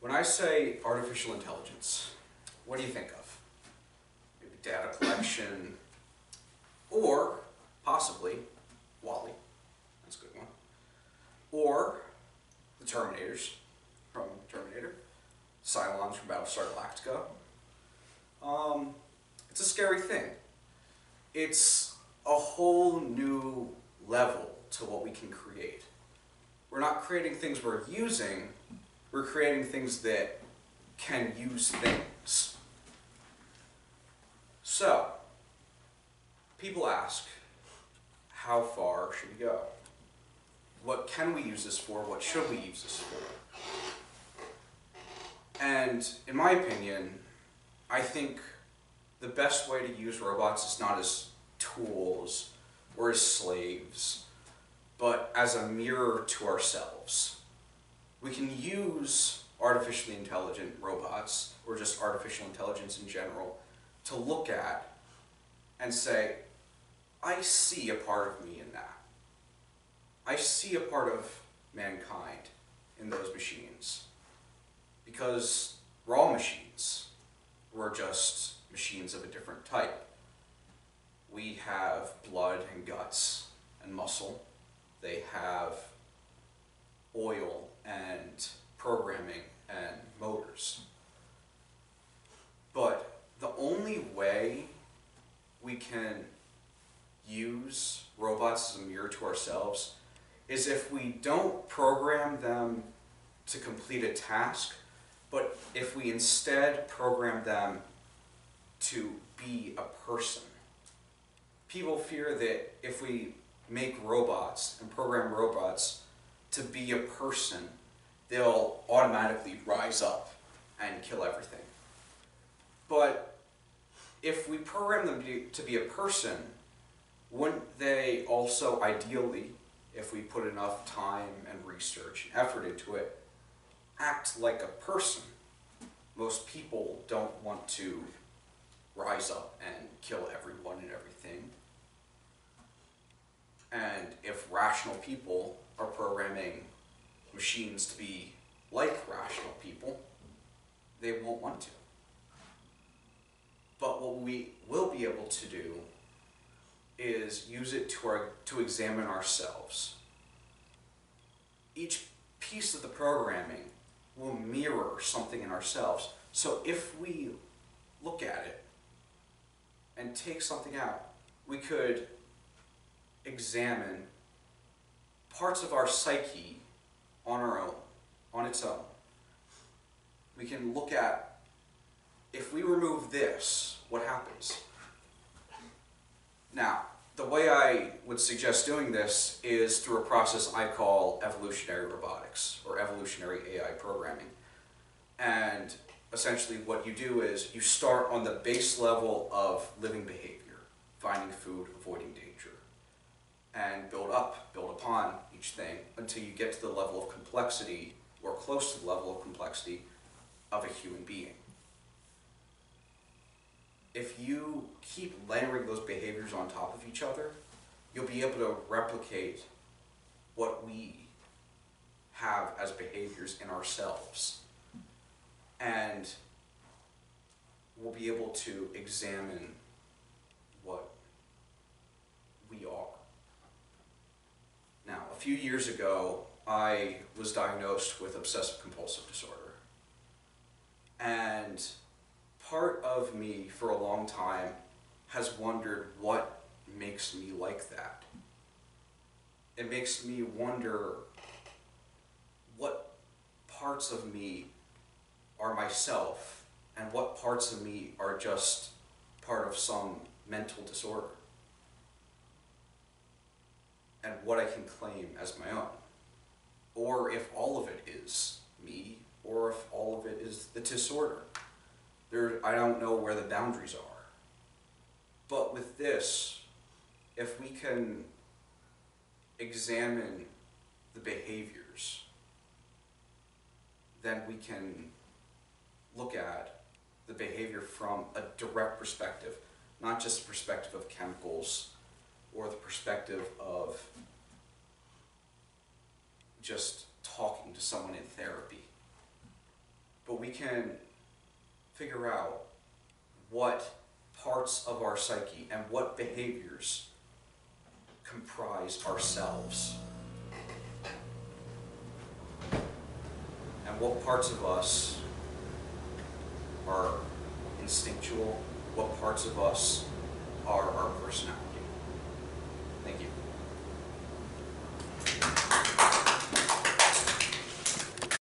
When I say artificial intelligence, what do you think of? Maybe data collection, or possibly Wall-E, that's a good one, or the Terminators from Terminator, Cylons from Battlestar Galactica. It's a scary thing. It's a whole new level to what we can create. We're not creating things we're using, we're creating things that can use things. So, people ask, how far should we go? What can we use this for? What should we use this for? And in my opinion, I think the best way to use robots is not as tools or as slaves, but as a mirror to ourselves. We can use artificially intelligent robots, or just artificial intelligence in general, to look at and say, I see a part of me in that. I see a part of mankind in those machines. Because we're all machines. We're just machines of a different type. We have blood and guts and muscle. They have oil and programming and motors. But the only way we can use robots as a mirror to ourselves is if we don't program them to complete a task, but if we instead program them to be a person. People fear that if we make robots and program robots to be a person, they'll automatically rise up and kill everything. But if we program them to be a person, wouldn't they also ideally, if we put enough time and research and effort into it, act like a person? Most people don't want to rise up and kill everyone and everything. And if rational people are programming machines to be like rational people, they won't want to. But what we will be able to do is use it to examine ourselves. Each piece of the programming will mirror something in ourselves. So if we look at it and take something out, we could examine parts of our psyche on our own, on its own. We can look at, if we remove this, what happens? Now, the way I would suggest doing this is through a process I call evolutionary robotics, or evolutionary AI programming. And essentially what you do is you start on the base level of living behavior, finding food, avoiding danger, and build upon each thing until you get to the level of complexity, or close to the level of complexity, of a human being. If you keep layering those behaviors on top of each other, you'll be able to replicate what we have as behaviors in ourselves. And we'll be able to examine what we are. Now, a few years ago, I was diagnosed with obsessive compulsive disorder. And part of me for a long time has wondered what makes me like that. It makes me wonder what parts of me are myself and what parts of me are just part of some mental disorder, and what I can claim as my own, or if all of it is me, or if all of it is the disorder. I don't know where the boundaries are. But with this, if we can examine the behaviors, then we can look at the behavior from a direct perspective, not just the perspective of chemicals or the perspective of just talking to someone in therapy. but we can figure out what parts of our psyche and what behaviors comprise ourselves. And what parts of us are instinctual, what parts of us